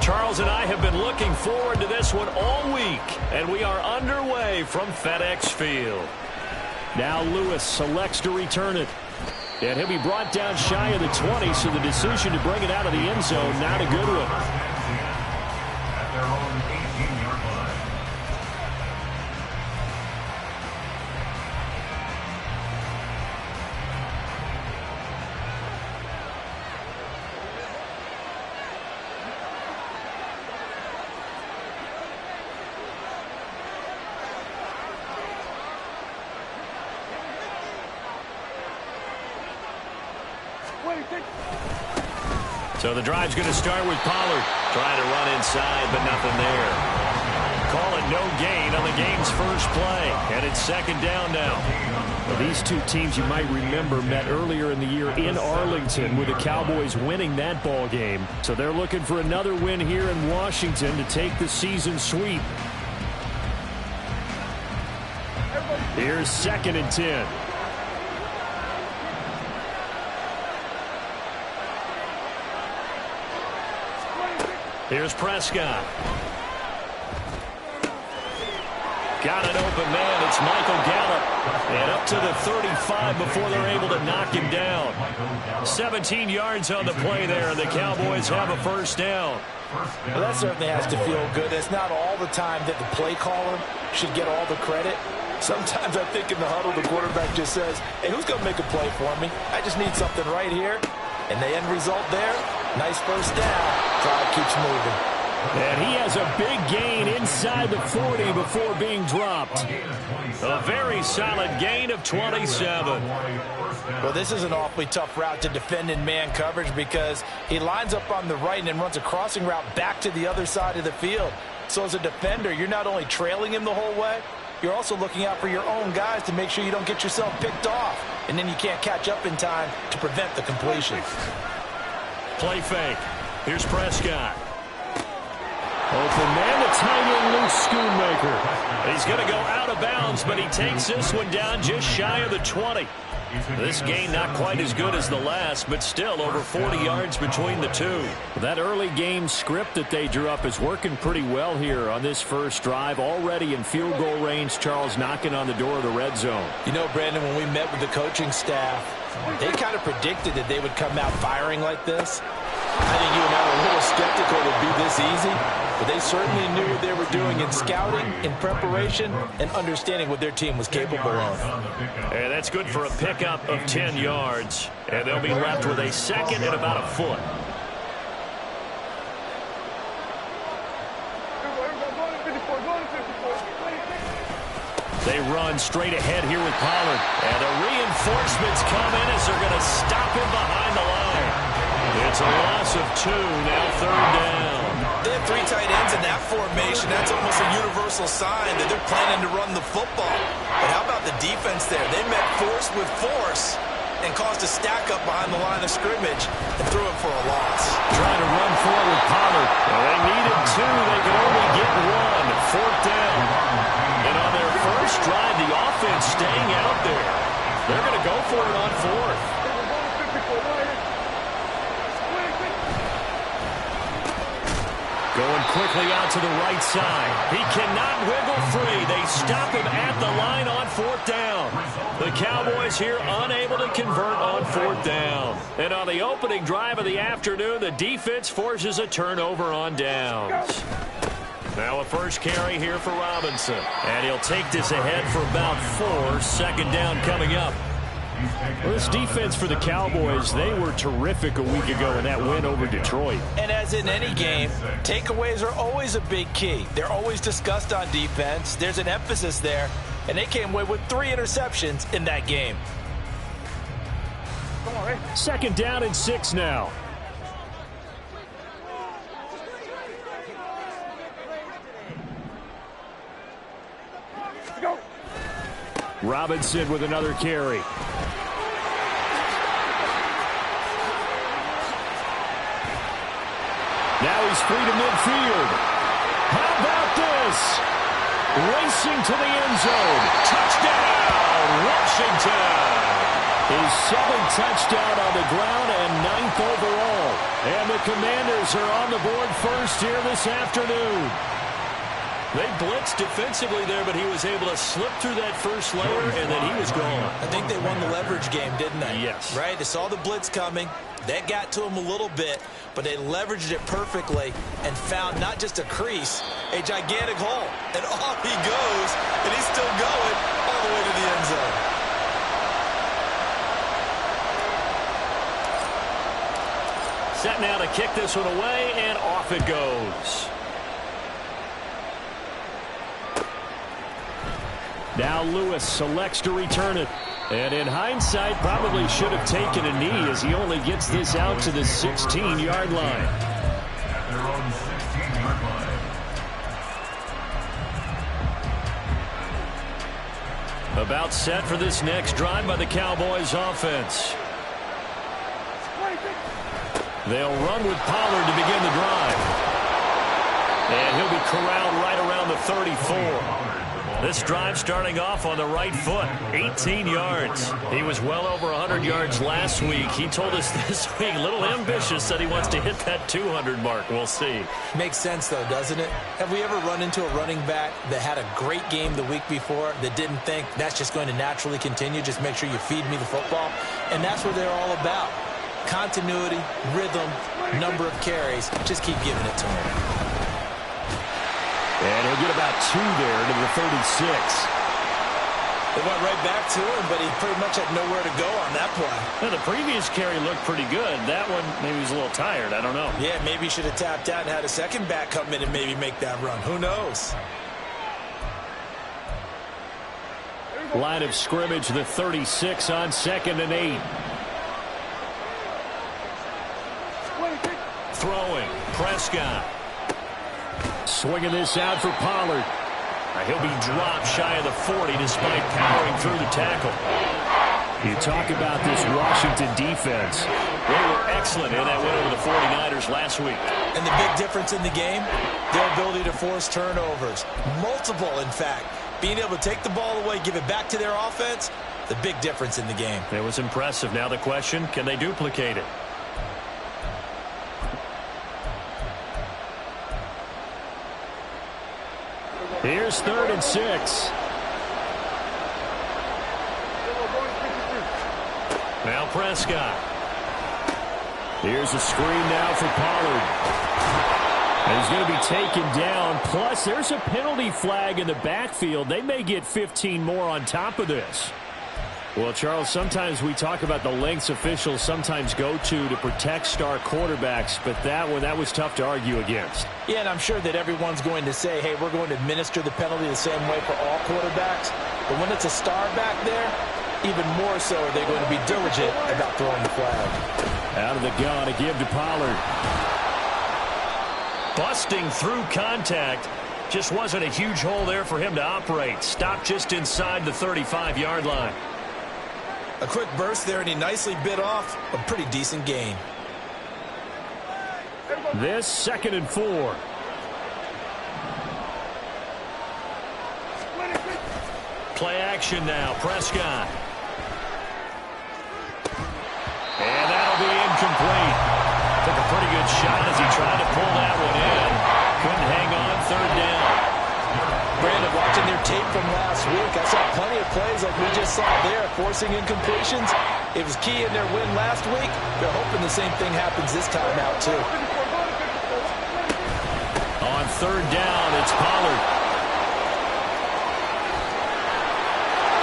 Charles and I have been looking forward to this one all week, and we are underway from FedEx Field. Now Lewis selects to return it. And he'll be brought down shy of the 20, so the decision to bring it out of the end zone, not a good one. So the drive's going to start with Pollard. Trying to run inside, but nothing there. Call it no gain on the game's first play. And it's second down now. Well, these two teams, you might remember, met earlier in the year in Arlington with the Cowboys winning that ball game. So they're looking for another win here in Washington to take the season sweep. Here's 2nd and 10. Here's Prescott. Got an open man. It's Michael Gallup. And up to the 35 before they're able to knock him down. 17 yards on the play there, and the Cowboys have a first down. Well, that certainly has to feel good. It's not all the time that the play caller should get all the credit. Sometimes I think in the huddle, the quarterback just says, hey, who's going to make a play for me? I just need something right here. And the end result there, nice first down. Drive keeps moving. And he has a big gain inside the 40 before being dropped. A very solid gain of 27. Well, this is an awfully tough route to defend in man coverage because he lines up on the right and then runs a crossing route back to the other side of the field. So as a defender, you're not only trailing him the whole way, you're also looking out for your own guys to make sure you don't get yourself picked off. And then you can't catch up in time to prevent the completion. Play fake. Here's Prescott. Open man, the tight end, Luke Schoonmaker. He's going to go out of bounds, but he takes this one down just shy of the 20. This gain not quite as good as the last, but still over 40 yards between the two. That early game script that they drew up is working pretty well here on this first drive. Already in field goal range, Charles knocking on the door of the red zone. You know, Brandon, when we met with the coaching staff, they kind of predicted that they would come out firing like this. I think you and I were a little skeptical it would be this easy, but they certainly knew what they were doing in scouting, in preparation, and understanding what their team was capable of. And that's good for a pickup of 10 yards. And they'll be left with a second and about a foot. They run straight ahead here with Pollard. And the reinforcements come in as they're going to stop him behind the line. It's a loss of 2, now third down. They have 3 tight ends in that formation. That's almost a universal sign that they're planning to run the football. But how about the defense there? They met force with force and caused a stack up behind the line of scrimmage and threw it for a loss. Trying to run forward, Pollard. Well, they needed 2. They could only get 1. Fourth down. And on their first drive, the offense staying out there. They're going to go for it on 4th. Going quickly out to the right side. He cannot wiggle free. They stop him at the line on 4th down. The Cowboys here unable to convert on 4th down. And on the opening drive of the afternoon, the defense forces a turnover on downs. Now a first carry here for Robinson. And he'll take this ahead for about 4. Second down coming up. Well, this defense for the Cowboys, they were terrific a week ago in that win over Detroit. And as in any game, takeaways are always a big key. They're always discussed on defense. There's an emphasis there, and they came away with 3 interceptions in that game. Second down and 6 now. Robinson with another carry. Now he's free to midfield. How about this? Racing to the end zone. Touchdown, Washington. His 7th touchdown on the ground and 9th overall. And the Commanders are on the board first here this afternoon. They blitzed defensively there, but he was able to slip through that first layer, and then he was gone. I think they won the leverage game, didn't they? Yes. Right? They saw the blitz coming. That got to him a little bit, but they leveraged it perfectly and found not just a crease, a gigantic hole. And off he goes, and he's still going all the way to the end zone. Set now to kick this one away, and off it goes. Now Lewis selects to return it. And in hindsight, probably should have taken a knee as he only gets this out to the 16-yard line. About set for this next drive by the Cowboys offense. They'll run with Pollard to begin the drive. And he'll be corralled right around the 34. This drive starting off on the right foot, 18 yards. He was well over 100 yards last week. He told us this week, a little ambitious, said he wants to hit that 200 mark. We'll see. Makes sense, though, doesn't it? Have we ever run into a running back that had a great game the week before that didn't think that's just going to naturally continue? Just make sure you feed me the football. And that's what they're all about. Continuity, rhythm, number of carries. Just keep giving it to him. And he'll get about 2 there to the 36. They went right back to him, but he pretty much had nowhere to go on that play. Now, the previous carry looked pretty good. That one, maybe he was a little tired. I don't know. Yeah, maybe he should have tapped out and had a second back come in and maybe make that run. Who knows? Line of scrimmage, the 36 on 2nd and 8. Throwing, Prescott. Swinging this out for Pollard. He'll be dropped shy of the 40 despite powering through the tackle. You talk about this Washington defense. They were excellent in that win over the 49ers last week. And the big difference in the game, their ability to force turnovers. Multiple, in fact. Being able to take the ball away, give it back to their offense, the big difference in the game. It was impressive. Now the question, can they duplicate it? Here's 3rd and 6. Now Prescott. Here's a screen now for Pollard. And he's going to be taken down. Plus, there's a penalty flag in the backfield. They may get 15 more on top of this. Well, Charles, sometimes we talk about the lengths officials sometimes go to protect star quarterbacks, but that was tough to argue against. Yeah, and I'm sure that everyone's going to say, hey, we're going to administer the penalty the same way for all quarterbacks. But when it's a star back there, even more so are they going to be diligent about throwing the flag. Out of the gun to give to Pollard. Busting through contact. Just wasn't a huge hole there for him to operate. Stopped just inside the 35-yard line. A quick burst there, and he nicely bit off a pretty decent gain. This 2nd and 4. Play action now. Prescott. And that'll be incomplete. Took a pretty good shot as he tried to pull that one in. Couldn't hang on. 3rd down. Brandon, watching their tape from last week, I saw plenty of plays like we just saw there, forcing incompletions. It was key in their win last week. They're hoping the same thing happens this time out, too. On 3rd down, it's Pollard.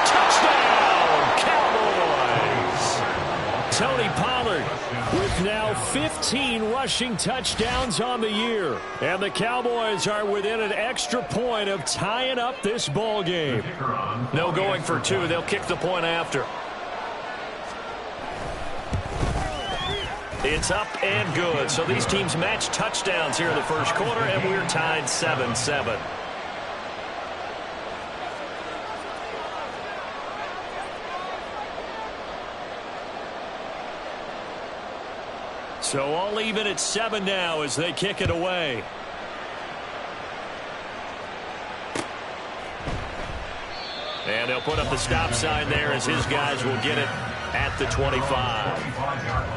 Touchdown, Cowboys! Tony Pollard with now 15 rushing touchdowns on the year. And the Cowboys are within an extra point of tying up this ball game. No going for 2. They'll kick the point after. It's up and good. So these teams match touchdowns here in the first quarter, and we're tied 7-7. So all even at 7 now as they kick it away. And they'll put up the stop sign there as his guys will get it at the 25.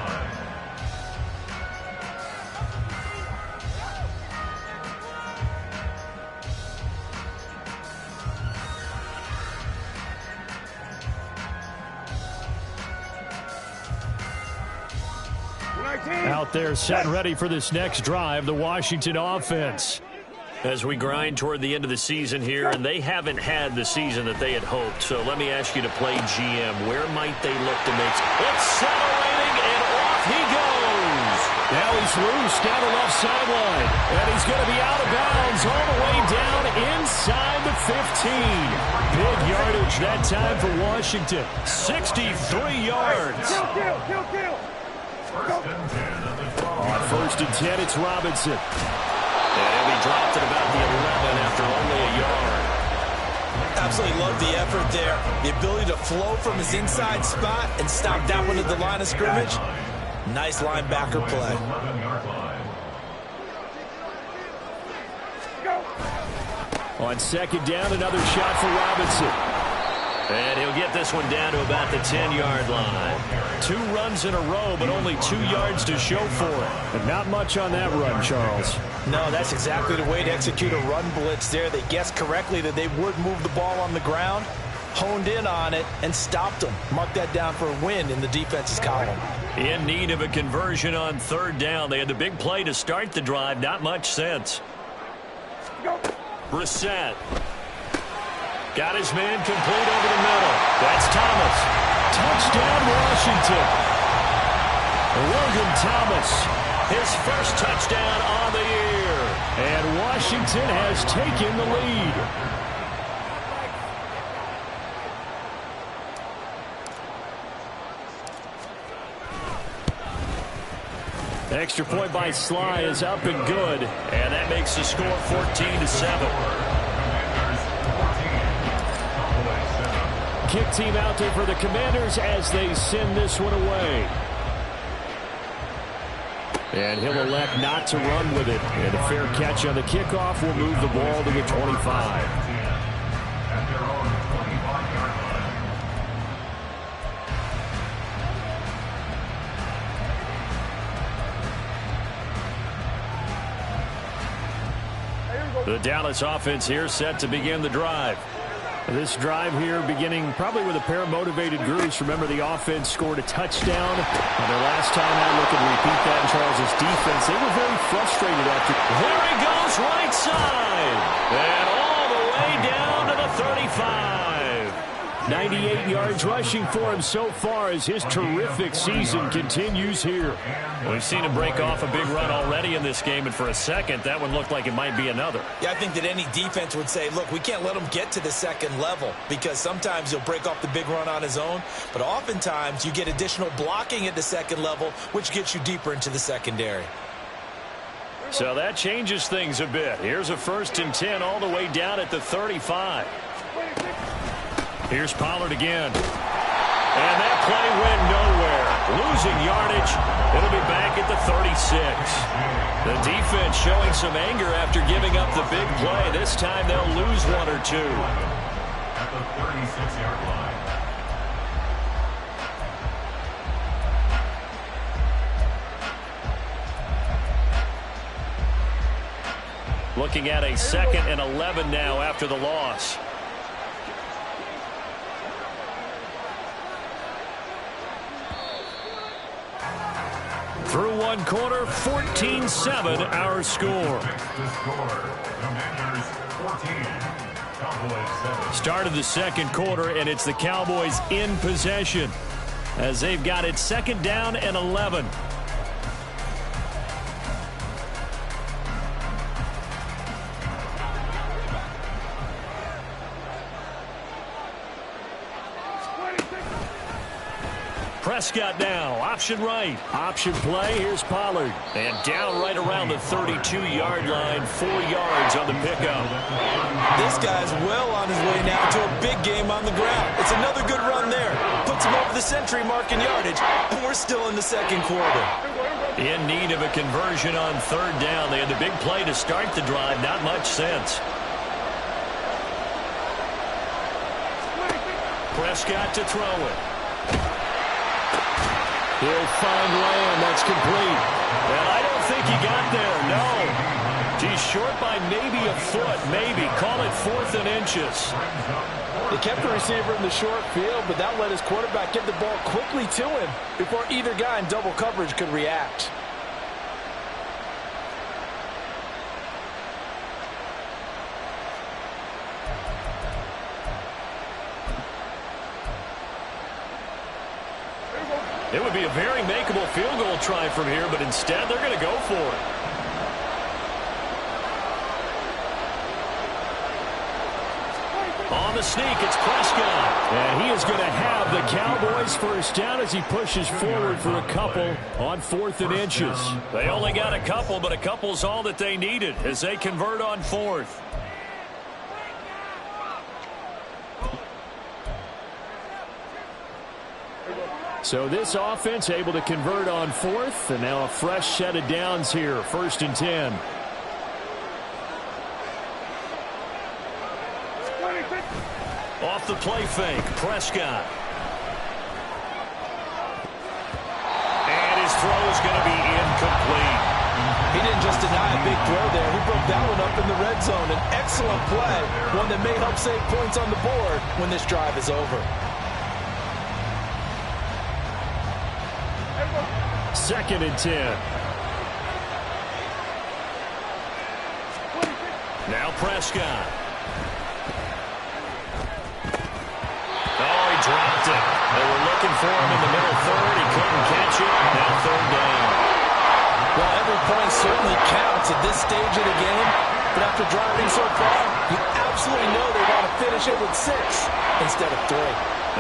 Out there set ready for this next drive, the Washington offense. As we grind toward the end of the season here, and they haven't had the season that they had hoped. So let me ask you to play GM. Where might they look to make? It's accelerating, and off he goes. Now he's loose down the left sideline. And he's going to be out of bounds all the way down inside the 15. Big yardage that time for Washington. 63 yards. On 1st and 10, it's Robinson. And he dropped at about the 11 after only a yard. Absolutely love the effort there. The ability to flow from his inside spot and stop that one at the line of scrimmage. Nice linebacker play. On 2nd down, another shot for Robinson. And he'll get this one down to about the 10-yard line. 2 runs in a row, but only 2 yards to show for it. And not much on that run, Charles. No, that's exactly the way to execute a run blitz there. They guessed correctly that they would move the ball on the ground, honed in on it, and stopped them. Mark that down for a win in the defense's column. In need of a conversion on 3rd down. They had the big play to start the drive. Not much sense. Brissett. Got his man complete over the middle. That's Thomas. Touchdown, Washington. Logan Thomas, his first touchdown on the year. And Washington has taken the lead. Extra point by Sly is up and good. And that makes the score 14-7. Kick team out there for the Commanders as they send this one away. And he'll elect not to run with it. And a fair catch on the kickoff will move the ball to the 25. The Dallas offense here set to begin the drive. This drive here beginning probably with a pair of motivated groups. Remember, the offense scored a touchdown. And the last time I look and repeat that in Charles's defense, they were very frustrated after. There he goes, right side. And all the way down to the 35. 98 yards rushing for him so far as his terrific season continues here. We've seen him break off a big run already in this game, and for a second, that one looked like it might be another. Yeah, I think that any defense would say, look, we can't let him get to the second level because sometimes he'll break off the big run on his own, but oftentimes you get additional blocking at the second level, which gets you deeper into the secondary. So that changes things a bit. Here's a 1st and 10 all the way down at the 35. Here's Pollard again. And that play went nowhere. Losing yardage. It'll be back at the 36. The defense showing some anger after giving up the big play. This time they'll lose 1 or 2. At the 36-yard line. Looking at a 2nd and 11 now after the loss. Through 1 quarter, 14-7 our score. Start of the 2nd quarter, and it's the Cowboys in possession as they've got it 2nd down and 11. Prescott now, option right. Option play, here's Pollard. And down right around the 32-yard line, 4 yards on the pickup. This guy's well on his way now to a big game on the ground. It's another good run there. Puts him over the century mark in yardage, and we're still in the 2nd quarter. In need of a conversion on 3rd down. They had the big play to start the drive. Not much sense. Prescott to throw it. He'll find Lamb. That's complete. And I don't think he got there, no. He's short by maybe a foot, maybe. Call it 4th and inches. They kept the receiver in the short field, but that let his quarterback get the ball quickly to him before either guy in double coverage could react. It would be a very makeable field goal try from here, but instead they're going to go for it. On the sneak, it's Prescott. And he is going to have the Cowboys first down as he pushes forward for a couple on 4th and inches. They only got a couple, but a couple's all that they needed as they convert on 4th. So this offense able to convert on 4th, and now a fresh set of downs here, 1st and 10. Off the play fake, Prescott. And his throw is going to be incomplete. He didn't just deny a big throw there. He broke that one up in the red zone. An excellent play, one that may help save points on the board when this drive is over. 2nd and 10. Now Prescott. Oh, he dropped it. They were looking for him in the middle third. He couldn't catch it. Now 3rd down. Well, every point certainly counts at this stage of the game. But after driving so far, you absolutely know they want to finish it with 6 instead of 3.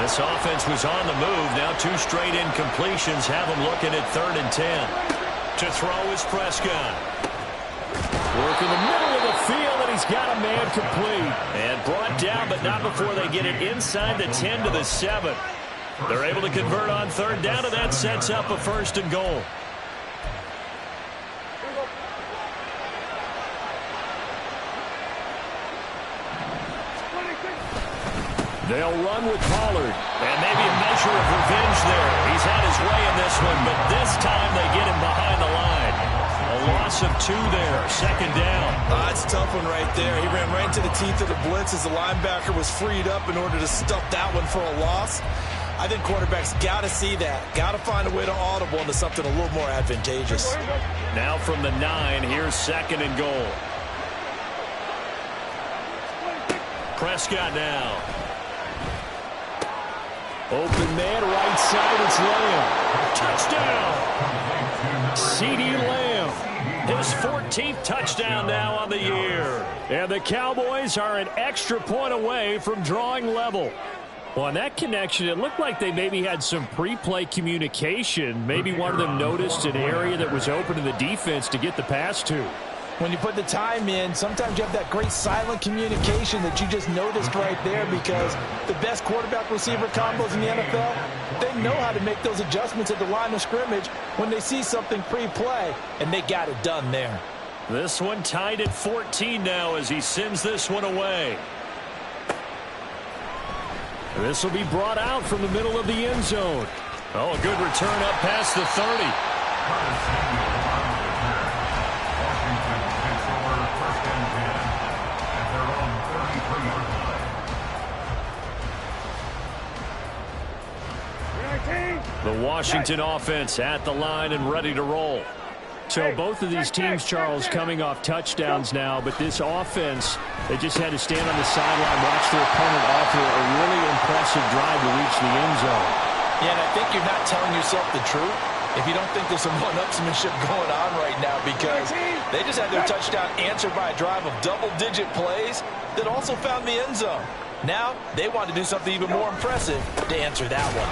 This offense was on the move. Now 2 straight incompletions have them looking at 3rd and 10. To throw is Prescott. Work in the middle of the field, and he's got a man complete. And brought down, but not before they get it inside the 10 to the 7. They're able to convert on 3rd down, and that sets up a 1st and goal. They'll run with Pollard. And maybe a measure of revenge there. He's had his way in this one, but this time they get him behind the line. A loss of 2 there, 2nd down. That's a tough one right there. He ran right into the teeth of the blitz as the linebacker was freed up in order to stuff that one for a loss. I think quarterbacks got to see that. Got to find a way to audible into something a little more advantageous. Now from the 9, here's 2nd and goal. Prescott now. Open man, right side, it's Lamb. Touchdown! CeeDee Lamb. His 14th touchdown now on the year. And the Cowboys are an extra point away from drawing level. Well, on that connection, it looked like they maybe had some pre-play communication. Maybe one of them noticed an area that was open to the defense to get the pass to. When you put the time in, sometimes you have that great silent communication that you just noticed right there, because the best quarterback-receiver combos in the NFL, they know how to make those adjustments at the line of scrimmage when they see something pre-play, and they got it done there. This one tied at 14 now as he sends this one away. This will be brought out from the middle of the end zone. Oh, a good return up past the 30. The Washington offense at the line and ready to roll. So both of these teams, Charles, coming off touchdowns now, but this offense, they just had to stand on the sideline, watch their opponent offer a really impressive drive to reach the end zone. Yeah, and I think you're not telling yourself the truth if you don't think there's some one-upsmanship going on right now, because they just had their touchdown answered by a drive of double-digit plays that also found the end zone. Now they want to do something even more impressive to answer that one.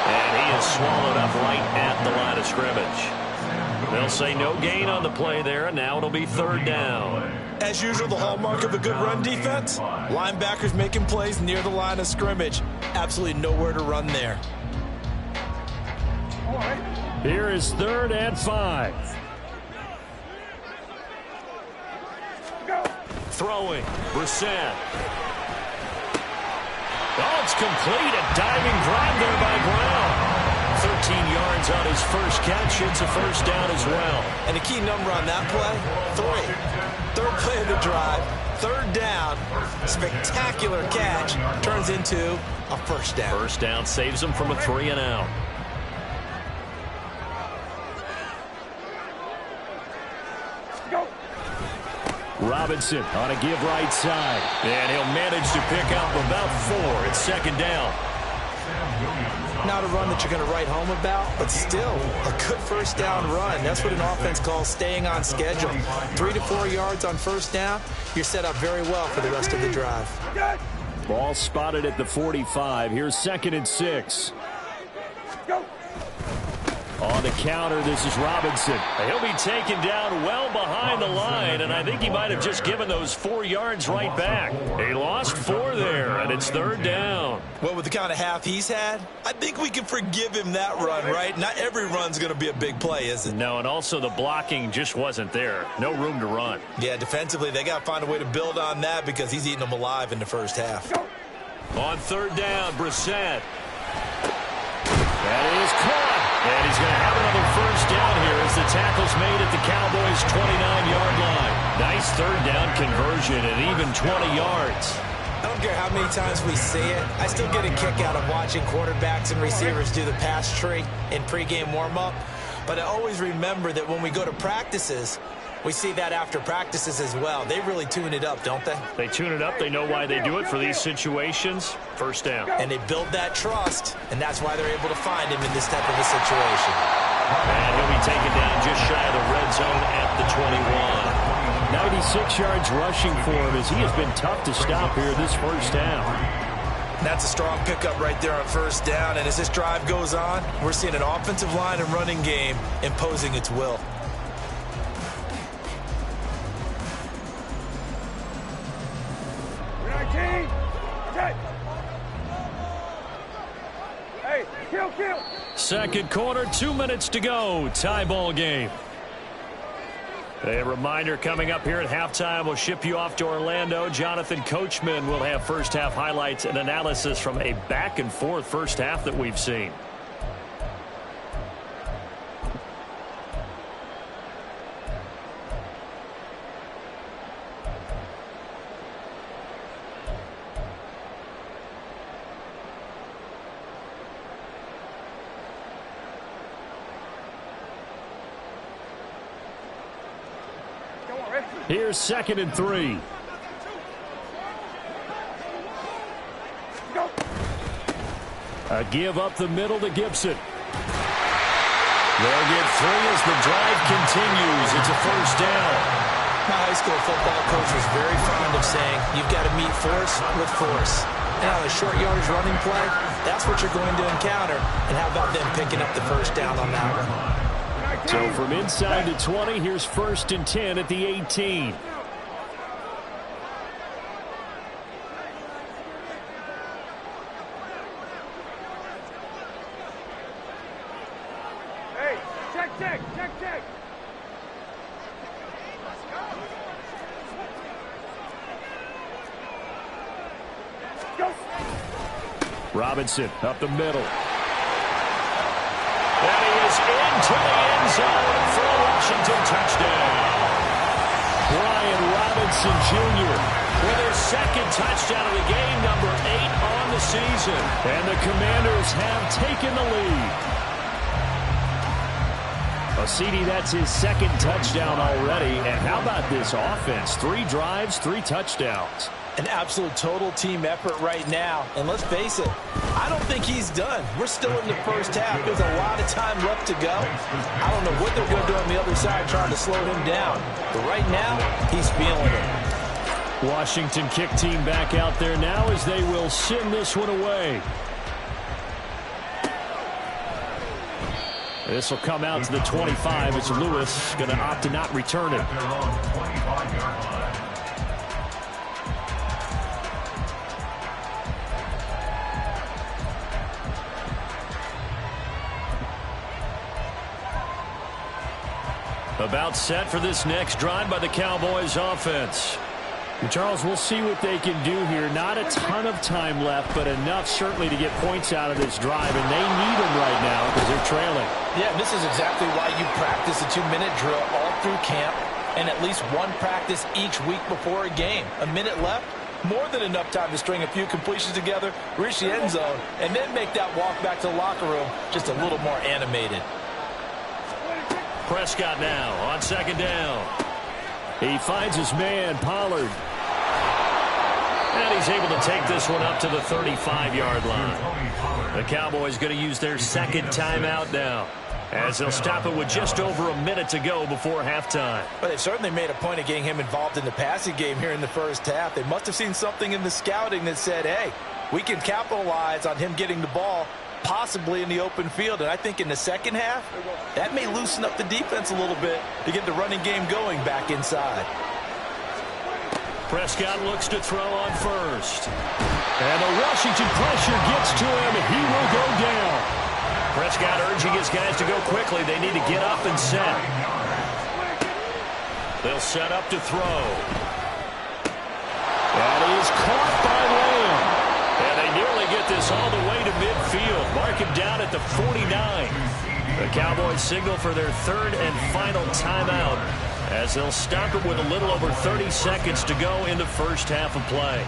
And he is swallowed up right at the line of scrimmage. They'll say no gain on the play there, and now it'll be 3rd down. As usual, the hallmark of a good run defense, linebackers making plays near the line of scrimmage. Absolutely nowhere to run there. Here is 3rd and 5. Throwing, Brissett. Oh, it's complete. A diving grab there by Brown. yards on his first catch. It's a first down as well. And the key number on that play, 3. Third play of the drive, third down, spectacular catch, turns into a first down. First down saves him from a 3-and-out. Robinson on a give right side. And he'll manage to pick up about 4. It's second down. Not a run that you're going to write home about, but still a good first down run. That's what an offense calls staying on schedule. 3 to 4 yards on first down, you're set up very well for the rest of the drive. Ball spotted at the 45. Here's 2nd and 6. On the counter, this is Robinson. He'll be taken down well behind the line, and I think he might have just given those 4 yards right back. He lost 4 there, and it's third down. Well, with the kind of half he's had, I think we can forgive him that run, right? Not every run's going to be a big play, is it? No, and also the blocking just wasn't there. No room to run. Yeah, defensively, they got to find a way to build on that because he's eating them alive in the first half. On third down, Brissett. That is caught. And he's going to have another first down here as the tackle's made at the Cowboys' 29-yard line. Nice third down conversion and even 20 yards. I don't care how many times we see it. I still get a kick out of watching quarterbacks and receivers do the pass tree in pregame warm-up. But I always remember that when we go to practices, we see that after practices as well. They really tune it up, don't they? They tune it up. They know why they do it for these situations. First down. And they build that trust, and that's why they're able to find him in this type of a situation. And he'll be taken down just shy of the red zone at the 21. 96 yards rushing for him as he has been tough to stop here this first down. That's a strong pickup right there on first down. And as this drive goes on, we're seeing an offensive line and running game imposing its will. Second quarter, 2 minutes to go. Tie ball game. A reminder coming up here at halftime. We'll ship you off to Orlando. Jonathan Coachman will have first half highlights and analysis from a back and forth first half that we've seen. Here's 2nd and 3. A give up the middle to Gibson. They'll get 3 as the drive continues. It's a first down. My high school football coach was very fond of saying, you've got to meet force with force. And on a short yardage running play, that's what you're going to encounter. And how about them picking up the first down on that one? So from inside to 20, here's 1st and 10 at the 18. Hey, check. Go. Robinson up the middle. And he is into the end zone for a Washington touchdown. Brian Robinson Jr. with his second touchdown of the game, number 8 on the season. And the Commanders have taken the lead. CD, that's his second touchdown already. And how about this offense? 3 drives, 3 touchdowns. An absolute total team effort right now. And let's face it, I don't think he's done. We're still in the first half. There's a lot of time left to go. I don't know what they're going to do on the other side trying to slow him down. But right now, he's feeling it. Washington kick team back out there now as they will send this one away. This will come out to the 25. It's Lewis going to opt to not return it. About set for this next drive by the Cowboys offense. Charles, we'll see what they can do here. Not a ton of time left, but enough certainly to get points out of this drive, and they need them right now because they're trailing. Yeah, and this is exactly why you practice a 2-minute drill all through camp and at least one practice each week before a game. A minute left, more than enough time to string a few completions together, reach the end zone, and then make that walk back to the locker room just a little more animated. Prescott now on second down. He finds his man, Pollard. And he's able to take this one up to the 35-yard line. The Cowboys going to use their second timeout now, as they'll stop it with just over a minute to go before halftime. But they certainly made a point of getting him involved in the passing game here in the first half. They must have seen something in the scouting that said, hey, we can capitalize on him getting the ball possibly in the open field. And I think in the second half, that may loosen up the defense a little bit to get the running game going back inside. Prescott looks to throw on first. And the Washington pressure gets to him. He will go down. Prescott urging his guys to go quickly. They need to get up and set. They'll set up to throw. That is caught by Lamb. And they nearly get this all the way to midfield. Mark him down at the 49. The Cowboys signal for their third and final timeout, as they'll stop it with a little over 30 seconds to go in the first half of play.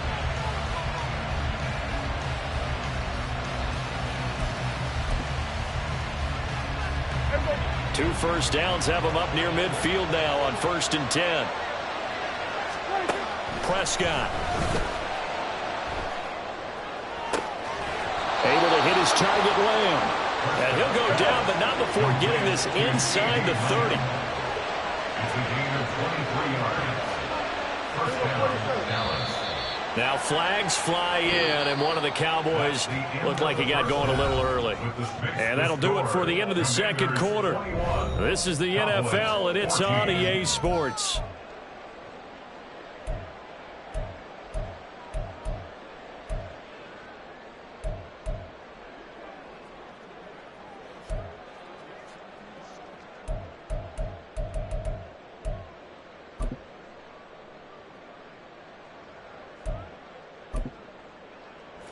Two first downs have them up near midfield now on 1st and 10. Prescott. Able to hit his target, Lamb. And he'll go down, but not before getting this inside the 30. It's a gain of 23 yards. First down, Dallas. Now flags fly in, and one of the Cowboys looked like he got going a little early. And that'll do it for the end of the second quarter. This is the NFL, and it's on EA Sports.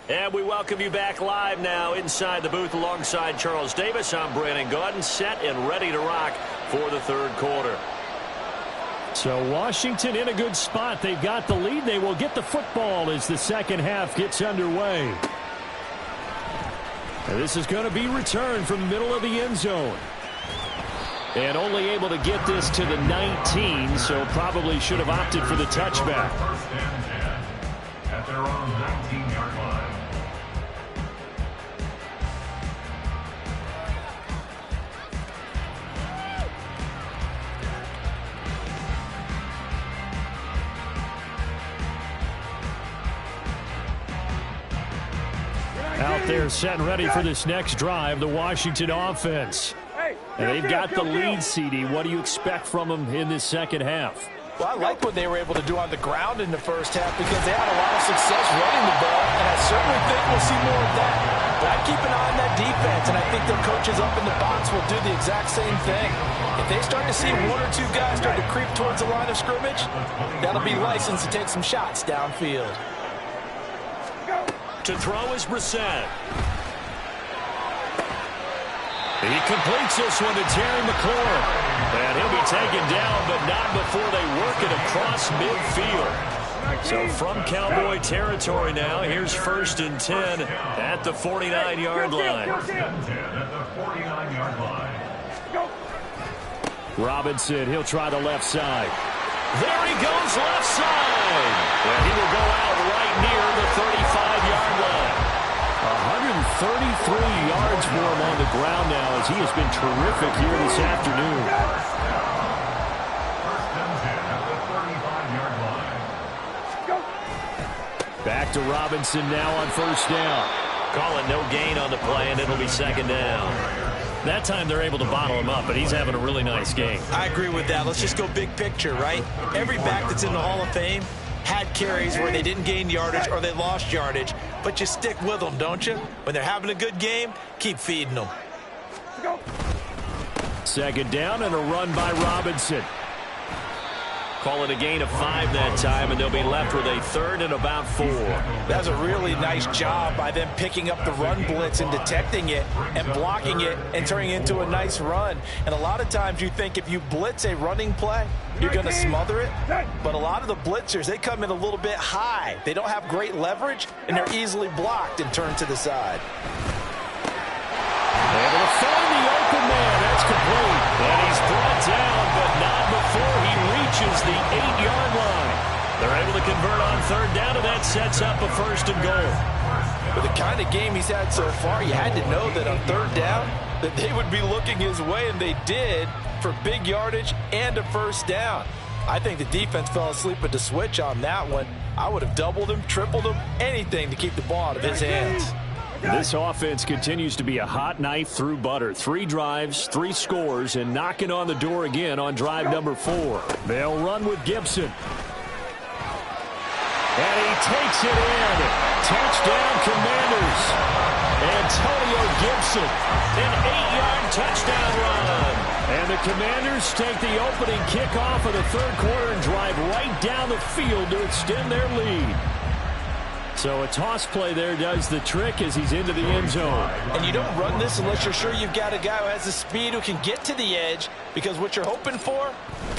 And we welcome you back live now inside the booth alongside Charles Davis. I'm Brandon Gaudin, set and ready to rock for the third quarter. So Washington in a good spot. They've got the lead. They will get the football as the second half gets underway. And this is going to be returned from the middle of the end zone. And only able to get this to the 19, so probably should have opted for the touchback. First and 10 at their own 19-yard line. Out there set and ready for this next drive, the Washington offense. And they've got the lead, CD. What do you expect from them in this second half? Well, I like what they were able to do on the ground in the first half because they had a lot of success running the ball, and I certainly think we'll see more of that. But I keep an eye on that defense, and I think their coaches up in the box will do the exact same thing. If they start to see one or two guys start to creep towards the line of scrimmage, that'll be licensed to take some shots downfield. To throw is Brissett. He completes this one to Terry McLaurin. And he'll be taken down, but not before they work it across midfield. So from Cowboy territory now, here's 1st and 10 at the 49-yard line. 10 at the 49-yard line. Robinson, he'll try the left side. There he goes, left side. And he will go out right near the 35-yard line. 133 yards for him on the ground now as he has been terrific here this afternoon. First and 10 at the 35-yard line. Back to Robinson now on 1st down. Call it no gain on the play, and it'll be 2nd down. That time they're able to bottle him up, but he's having a really nice game. I agree with that. Let's just go big picture, right? Every back that's in the Hall of Fame had carries where they didn't gain yardage or they lost yardage, but you stick with them, don't you? When they're having a good game, keep feeding them. 2nd down and a run by Robinson. Call it a gain of 5 that time, and they'll be left with a 3rd and about 4. That's a really nice job by them picking up the run blitz and detecting it and blocking it and turning it into a nice run. And a lot of times you think if you blitz a running play, you're going to smother it. But a lot of the blitzers, they come in a little bit high. They don't have great leverage, and they're easily blocked and turned to the side. Able to find the open man. That's complete. And he's brought down, but not before he reaches the 8-yard line. They're able to convert on 3rd down, and that sets up a 1st and goal. With the kind of game he's had so far, you had to know that on 3rd down that they would be looking his way, and they did, for big yardage and a 1st down. I think the defense fell asleep at the switch on that one. I would have doubled him, tripled him, anything to keep the ball out of his hands. This offense continues to be a hot knife through butter. 3 drives, 3 scores, and knocking on the door again on drive number 4. They'll run with Gibson. And he takes it in. Touchdown, Commanders. Antonio Gibson, an 8-yard touchdown run. And the Commanders take the opening kickoff of the 3rd quarter and drive right down the field to extend their lead. So a toss play there does the trick as he's into the end zone. And you don't run this unless you're sure you've got a guy who has the speed who can get to the edge, because what you're hoping for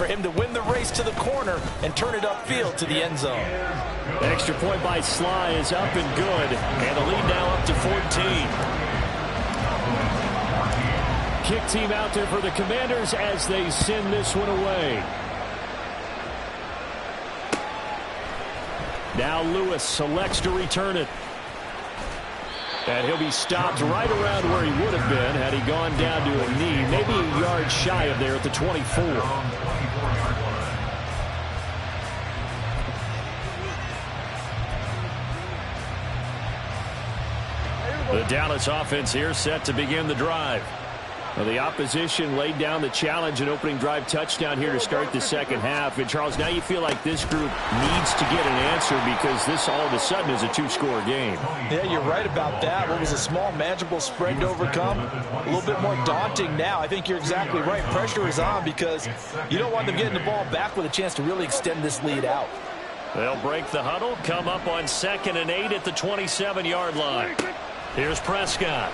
him to win the race to the corner and turn it upfield to the end zone. Extra point by Sly is up and good. And the lead now up to 14. Kick team out there for the Commanders as they send this one away. Now Lewis selects to return it. And he'll be stopped right around where he would have been had he gone down to a knee, maybe a yard shy of there at the 24. The Dallas offense here set to begin the drive. Well, the opposition laid down the challenge and opening drive touchdown here to start the 2nd half. And, Charles, now you feel like this group needs to get an answer because this all of a sudden is a 2-score game. Yeah, you're right about that. What was a small, manageable spread to overcome, a little bit more daunting now. I think you're exactly right. Pressure is on because you don't want them getting the ball back with a chance to really extend this lead out. They'll break the huddle, come up on 2nd and 8 at the 27-yard line. Here's Prescott.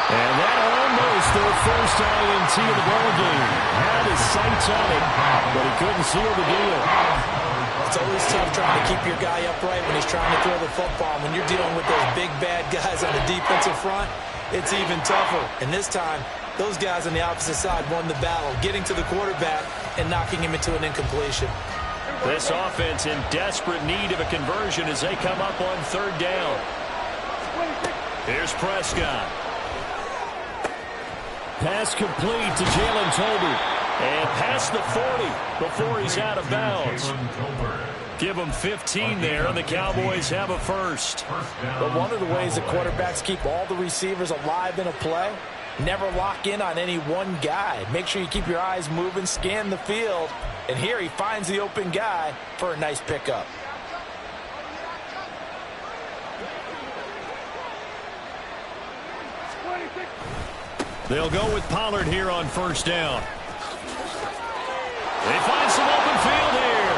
And that almost their first INT of the ballgame. Had his sights on it, but he couldn't seal the deal. It's always tough trying to keep your guy upright when he's trying to throw the football. When you're dealing with those big, bad guys on the defensive front, it's even tougher. And this time, those guys on the opposite side won the battle, getting to the quarterback and knocking him into an incompletion. This offense in desperate need of a conversion as they come up on 3rd down. Here's Prescott. Pass complete to Jalen Tolbert. And past the 40 before he's out of bounds. Give them 15 there, and the Cowboys have a 1st. But one of the ways that quarterbacks keep all the receivers alive in a play, never lock in on any one guy. Make sure you keep your eyes moving, scan the field. And here he finds the open guy for a nice pickup. They'll go with Pollard here on 1st down. They find some open field here.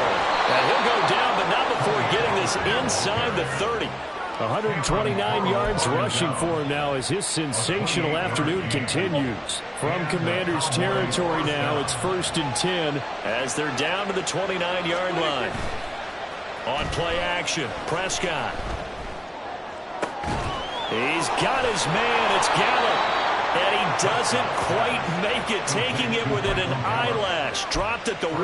And he'll go down, but not before getting this inside the 30. 129 yards rushing for him now as his sensational afternoon continues. From Commanders territory now, it's 1st and 10. As they're down to the 29-yard line. On play action, Prescott. He's got his man, it's Gallup. And he doesn't quite make it, taking it within an eyelash. Dropped at the 1.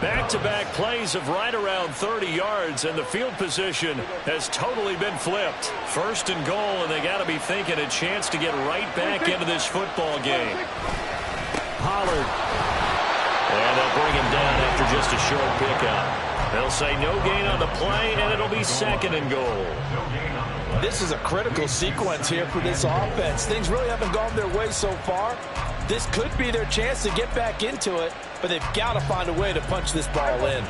Back-to-back plays of right around 30 yards, and the field position has totally been flipped. 1st and goal, and they got to be thinking a chance to get right back into this football game. Pollard. And they'll bring him down after just a short pickup. They'll say no gain on the play, and it'll be 2nd and goal. This is a critical sequence here for this offense. Things really haven't gone their way so far. This could be their chance to get back into it, but they've got to find a way to punch this ball in.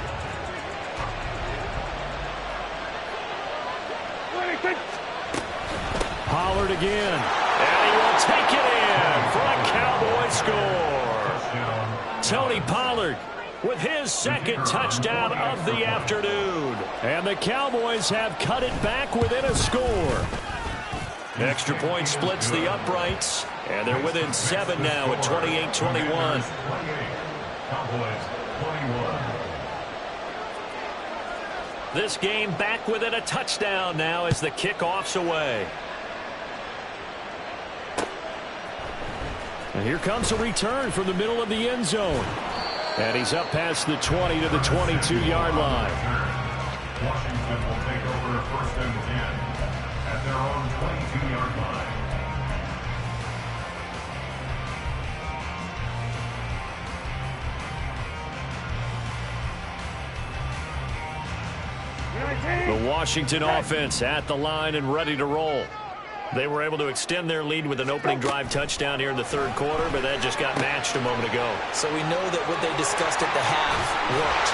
Pollard again. And he will take it in for a Cowboy score. Tony Pollard with his second touchdown of the afternoon. And the Cowboys have cut it back within a score. Extra point splits the uprights, and they're within 7 now at 28-21. Cowboys 21. This game back within a touchdown now as the kickoff's away. And here comes a return from the middle of the end zone. And he's up past the 20 to the 22-yard line. Washington will take over 1st and 10 at their own 22-yard line. The Washington offense at the line and ready to roll. They were able to extend their lead with an opening drive touchdown here in the 3rd quarter, but that just got matched a moment ago. So we know that what they discussed at the half worked.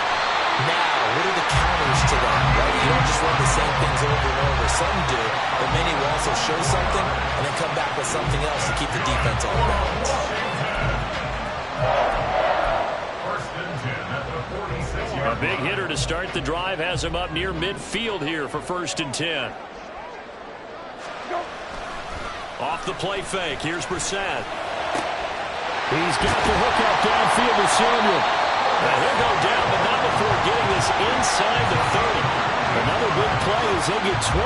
Now, what are the counters to that? Right? You don't just run the same things over and over. Some do, but many will also show something and then come back with something else to keep the defense on balance. 1st and 10 at the 46-yard A line. big hitter to start the drive has him up near midfield here for 1st and 10. Off the play fake. Here's Brissett. He's got the hook out downfield to Samuel. Now he'll go down, but not before getting this inside the 30. Another big play as they get 28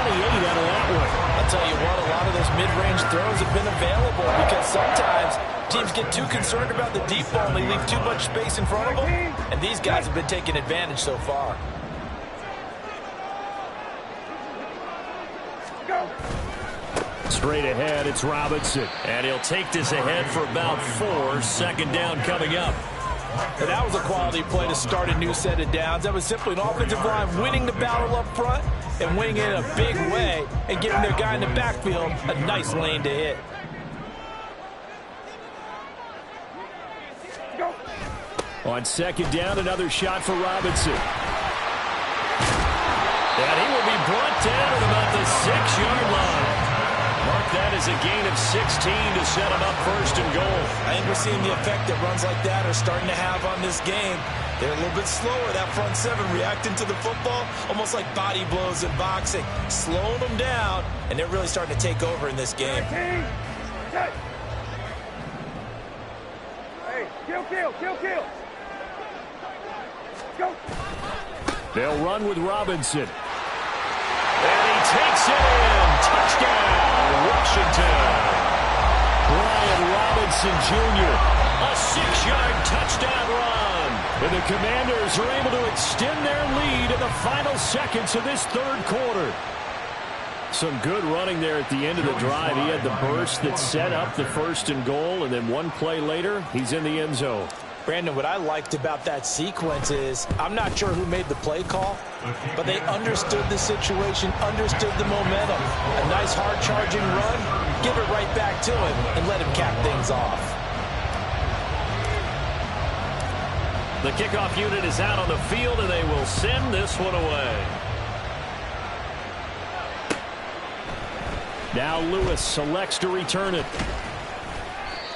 out of that one. I'll tell you what, a lot of those mid-range throws have been available because sometimes teams get too concerned about the deep ball and they leave too much space in front of them, and these guys have been taking advantage so far. Straight ahead, it's Robinson. And he'll take this ahead for about 4. 2nd down coming up. And that was a quality play to start a new set of downs. That was simply an offensive line winning the battle up front and winning it in a big way and giving their guy in the backfield a nice lane to hit. On 2nd down, another shot for Robinson. And he will be brought down at about the 6-yard line. Mark that as a gain of 16 to set him up 1st and goal. I think we're seeing the effect that runs like that are starting to have on this game. They're a little bit slower, that front 7, reacting to the football, almost like body blows in boxing, slowing them down, and they're really starting to take over in this game. Hey, kill. Go. They'll run with Robinson. And he takes it in. Touchdown, Washington. Brian Robinson Jr. A 6-yard touchdown run. And the Commanders are able to extend their lead in the final seconds of this 3rd quarter. Some good running there at the end of the drive. He had the burst that set up the 1st and goal, and then one play later, he's in the end zone. Brandon, what I liked about that sequence is I'm not sure who made the play call, but they understood the situation, understood the momentum. A nice hard-charging run, give it right back to him, and let him cap things off. The kickoff unit is out on the field, and they will send this one away. Now Lewis selects to return it.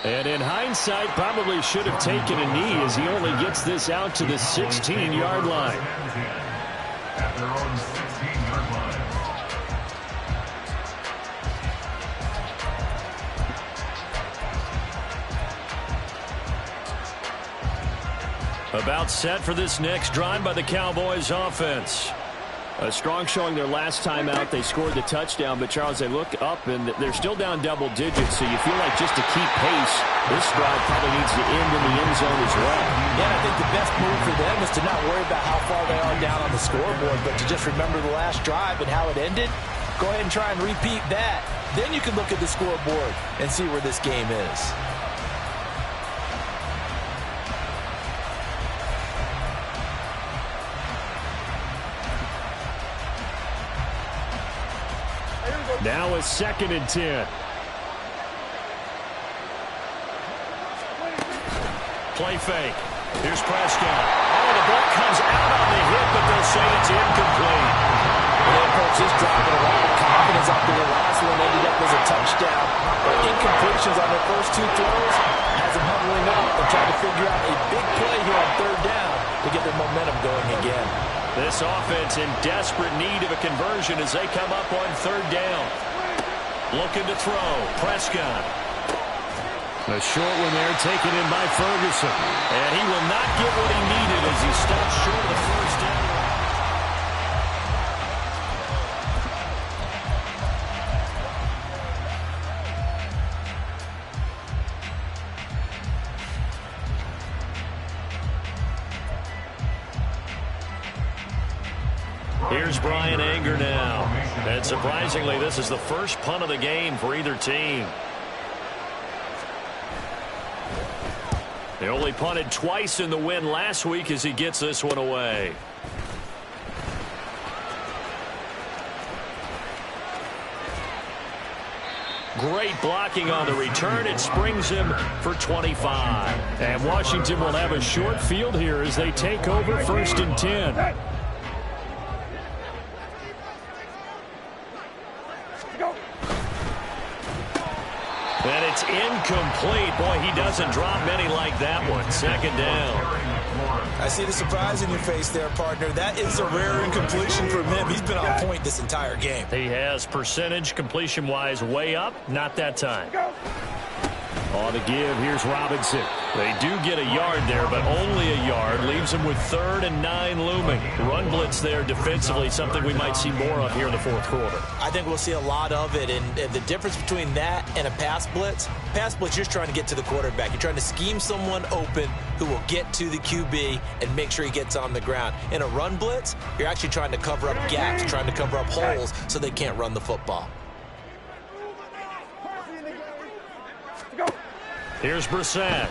And in hindsight, probably should have taken a knee as he only gets this out to the 16-yard line. At their own 16-yard line. About set for this next drive by the Cowboys offense. A strong showing their last time out. They scored the touchdown, but Charles, they look up and they're still down double digits, so you feel like just to keep pace, this drive probably needs to end in the end zone as well. Yeah, I think the best move for them is to not worry about how far they are down on the scoreboard, but to just remember the last drive and how it ended. Go ahead and try and repeat that. Then you can look at the scoreboard and see where this game is. Now a 2nd and 10. Play fake. Here's Prescott. Oh, the ball comes out on the hit, but they'll say it's incomplete. Well, folks, just dropping a lot of confidence after the last one ended up as a touchdown. But incompletions on their first 2 throws has them huddling up and trying to figure out a big play momentum going again. This offense in desperate need of a conversion as they come up on third down. Looking to throw. Prescott. A short one there taken in by Ferguson. And he will not get what he needed as he stops short of the first down. Here's Brian Anger now. And surprisingly, this is the first punt of the game for either team. They only punted twice in the win last week as he gets this one away. Great blocking on the return. It springs him for 25. And Washington will have a short field here as they take over 1st and 10. And it's incomplete. Boy, he doesn't drop many like that one. 2nd down. I see the surprise in your face there, partner. That is a rare incompletion from him. He's been on point this entire game. He has percentage completion-wise way up. Not that time. On the give, here's Robinson. They do get a yard there, but only a yard. Leaves them with 3rd and 9 looming. Run blitz there defensively, something we might see more of here in the 4th quarter. I think we'll see a lot of it, and the difference between that and a pass blitz, you're just trying to get to the quarterback. You're trying to scheme someone open who will get to the QB and make sure he gets on the ground. In a run blitz, you're actually trying to cover up gaps, trying to cover up holes so they can't run the football. Here's Brissett.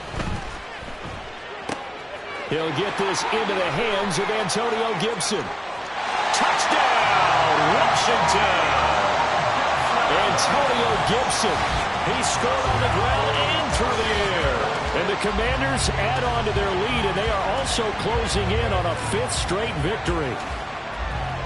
He'll get this into the hands of Antonio Gibson. Touchdown, Washington! Antonio Gibson. He scored on the ground and through the air. And the Commanders add on to their lead, and they are also closing in on a 5th straight victory.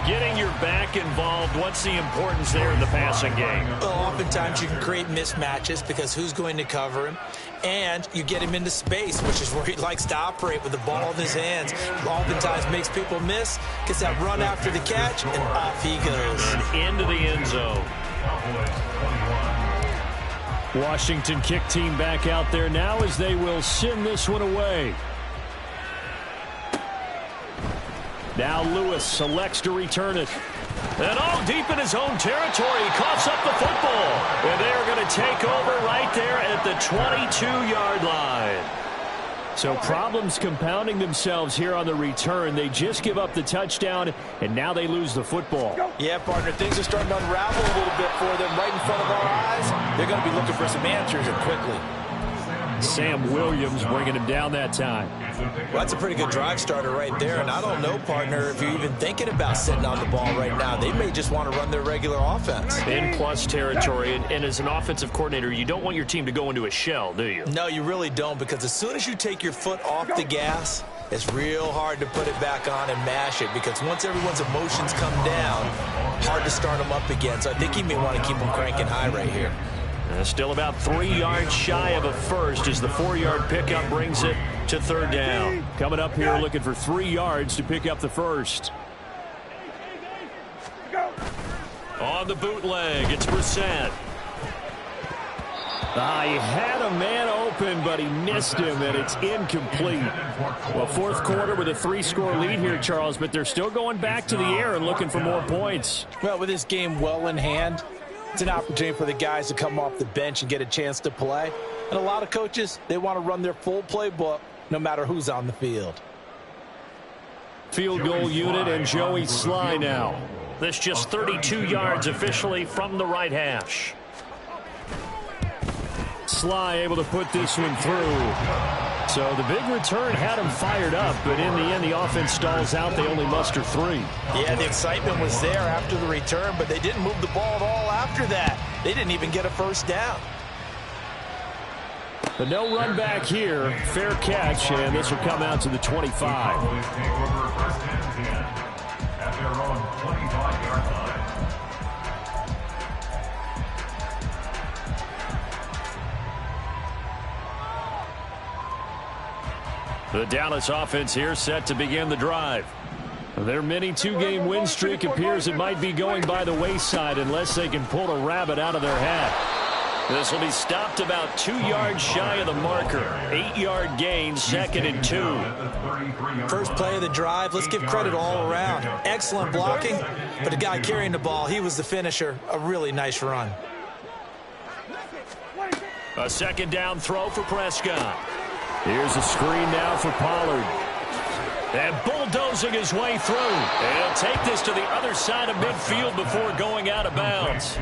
Getting your back involved, what's the importance there in the passing game? Well, oftentimes you can create mismatches because who's going to cover him? And you get him into space, which is where he likes to operate with the ball in his hands. Oftentimes makes people miss, gets that run after the catch, and off he goes. And into the end zone. Washington kick team back out there now as they will send this one away. Now Lewis selects to return it. And all deep in his own territory, he coughs up the football. And they're going to take over right there at the 22-yard line. So problems compounding themselves here on the return. They just give up the touchdown, and now they lose the football. Yeah, partner, things are starting to unravel a little bit for them right in front of our eyes. They're going to be looking for some answers and quickly. Sam Williams bringing him down that time. Well, that's a pretty good drive starter right there, and I don't know, partner, if you're even thinking about sitting on the ball right now. They may just want to run their regular offense. In plus territory, and as an offensive coordinator, you don't want your team to go into a shell, do you? No, you really don't, because as soon as you take your foot off the gas, it's real hard to put it back on and mash it, because once everyone's emotions come down, hard to start them up again. So I think he may want to keep them cranking high right here. Still about 3 yards shy of a first as the 4-yard pickup brings it to 3rd down. Coming up here looking for 3 yards to pick up the first. On the bootleg, it's Brissett. He had a man open, but he missed him, and it's incomplete. Well, 4th quarter with a 3-score lead here, Charles, but they're still going back to the air and looking for more points. Well, with this game well in hand, it's an opportunity for the guys to come off the bench and get a chance to play. And a lot of coaches, they want to run their full playbook no matter who's on the field. Field goal unit and Joey Sly now. This just 32 yards officially from the right hash. Sly able to put this one through. So the big return had him fired up, but in the end, the offense stalls out. They only muster 3. Yeah, the excitement was there after the return, but they didn't move the ball at all after that. They didn't even get a first down. But no run back here. Fair catch, and this will come out to the 25. Cowboys take over 1st and 10 at their own 25-yard line. The Dallas offense here set to begin the drive. Their mini two-game win streak appears it might be going by the wayside unless they can pull a rabbit out of their hat. This will be stopped about 2 yards shy of the marker. 8-yard gain, 2nd and 2. First play of the drive, let's give credit all around. Excellent blocking, but the guy carrying the ball, he was the finisher. A really nice run. A 2nd down throw for Prescott. Here's a screen now for Pollard. And bulldozing his way through. And he'll take this to the other side of midfield before going out of bounds.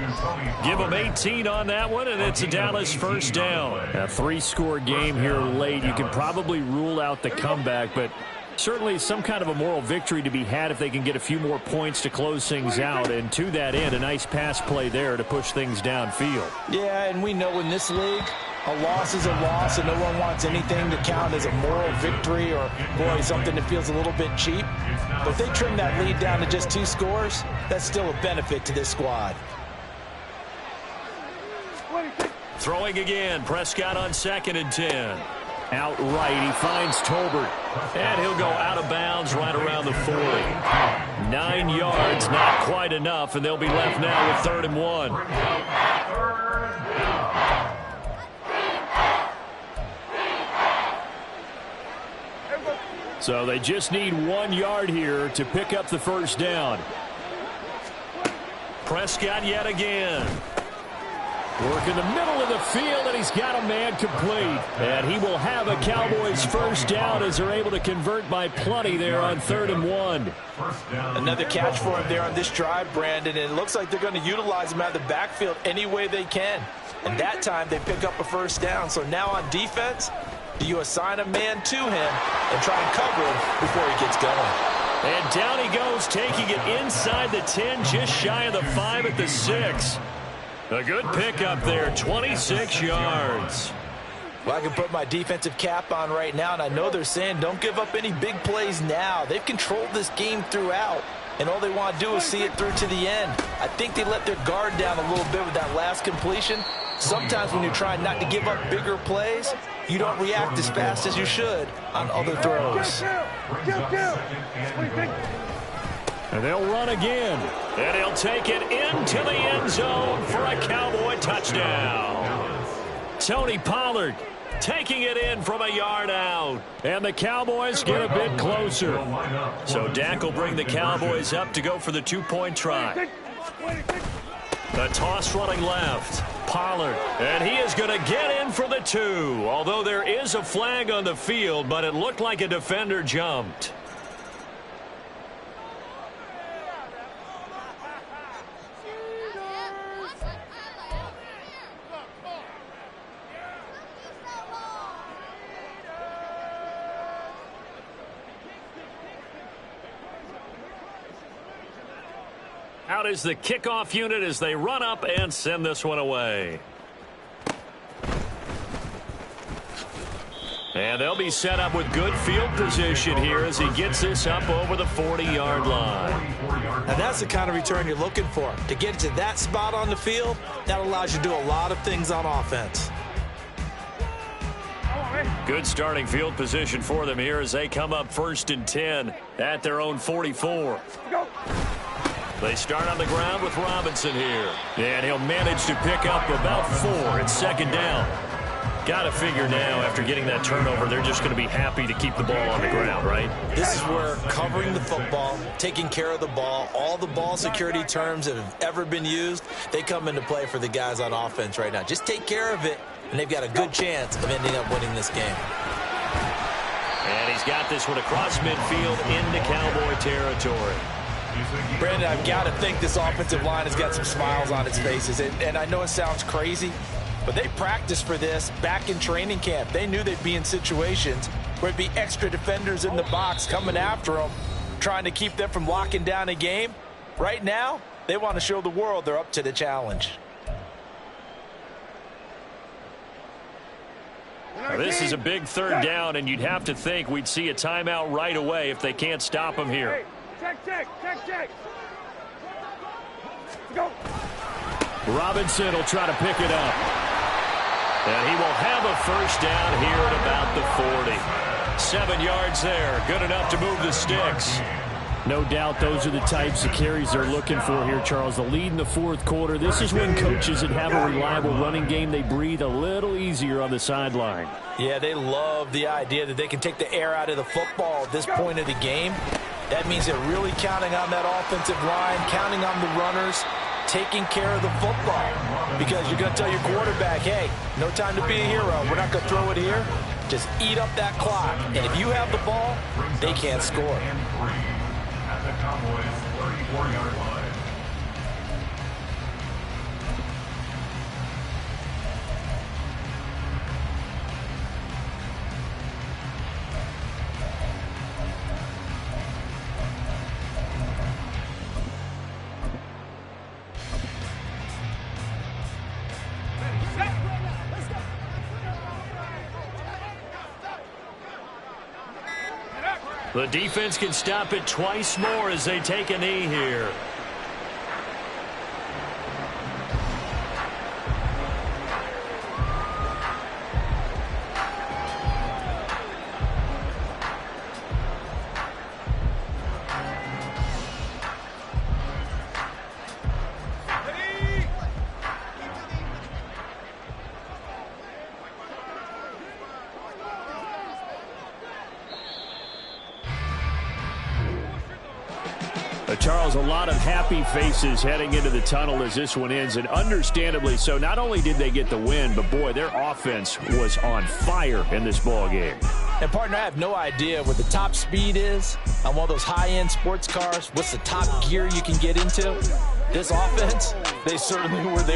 Give him 18 on that one, and it's a Dallas first down. A 3-score game here late. You can probably rule out the comeback, but certainly some kind of a moral victory to be had if they can get a few more points to close things out. And to that end, a nice pass play there to push things downfield. Yeah, and we know in this league, a loss is a loss, and no one wants anything to count as a moral victory or, boy, something that feels a little bit cheap. But if they trim that lead down to just 2 scores, that's still a benefit to this squad. Throwing again, Prescott on 2nd and 10. Outright, he finds Tolbert. And he'll go out of bounds right around the 40. 9 yards, not quite enough, and they'll be left now with 3rd and 1. So they just need 1 yard here to pick up the first down. Prescott yet again. Work in the middle of the field, and he's got a man complete. And he will have a Cowboys first down as they're able to convert by plenty there on 3rd and 1. Another catch for him there on this drive, Brandon, and it looks like they're going to utilize him out of the backfield any way they can. And that time they pick up a first down. So now on defense, do you assign a man to him and try and cover him before he gets going? And down he goes, taking it inside the 10, just shy of the 5 at the 6. A good pickup there, 26 yards. Well, I can put my defensive cap on right now, and I know they're saying don't give up any big plays now. They've controlled this game throughout, and all they want to do is see it through to the end. I think they let their guard down a little bit with that last completion. Sometimes when you're trying not to give up bigger plays, you don't react as fast as you should on other throws. And they'll run again. And he'll take it into the end zone for a Cowboy touchdown. Tony Pollard taking it in from a yard out. And the Cowboys get a bit closer. So Dak will bring the Cowboys up to go for the 2-point try. The toss running left. Pollard. And he is going to get in for the 2. Although there is a flag on the field, but it looked like a defender jumped. Out is the kickoff unit as they run up and send this one away. And they'll be set up with good field position here as he gets this up over the 40-yard line. Now that's the kind of return you're looking for. To get to that spot on the field, that allows you to do a lot of things on offense. Good starting field position for them here as they come up 1st and 10 at their own 44. They start on the ground with Robinson here. And he'll manage to pick up about 4. It's 2nd down. Got to figure now, after getting that turnover, they're just going to be happy to keep the ball on the ground, right? This is where covering the football, taking care of the ball, all the ball security terms that have ever been used, they come into play for the guys on offense right now. Just take care of it, and they've got a good chance of ending up winning this game. And he's got this one across midfield into Cowboy territory. Brandon, I've got to think this offensive line has got some smiles on its faces. And I know it sounds crazy, but they practiced for this back in training camp. They knew they'd be in situations where it'd be extra defenders in the box coming after them, trying to keep them from locking down a game. Right now, they want to show the world they're up to the challenge. Now, this is a big 3rd down, and you'd have to think we'd see a timeout right away if they can't stop them here. Check. Go. Robinson will try to pick it up. And he will have a first down here at about the 40. 7 yards there. Good enough to move the sticks. No doubt those are the types of carries they're looking for here, Charles. The lead in the fourth quarter. This is when coaches that have a reliable running game, they breathe a little easier on the sideline. Yeah, they love the idea that they can take the air out of the football at this point of the game. That means they're really counting on that offensive line, counting on the runners, taking care of the football. Because you're going to tell your quarterback, hey, no time to be a hero. We're not going to throw it here. Just eat up that clock. And if you have the ball, they can't score. At the Cowboys' 34-yard line. The defense can stop it twice more as they take a knee here. Charles, a lot of happy faces heading into the tunnel as this one ends, and understandably so. Not only did they get the win, but, boy, their offense was on fire in this ball game. And, partner, I have no idea what the top speed is on one of those high-end sports cars. What's the top gear you can get into? This offense, they certainly were there.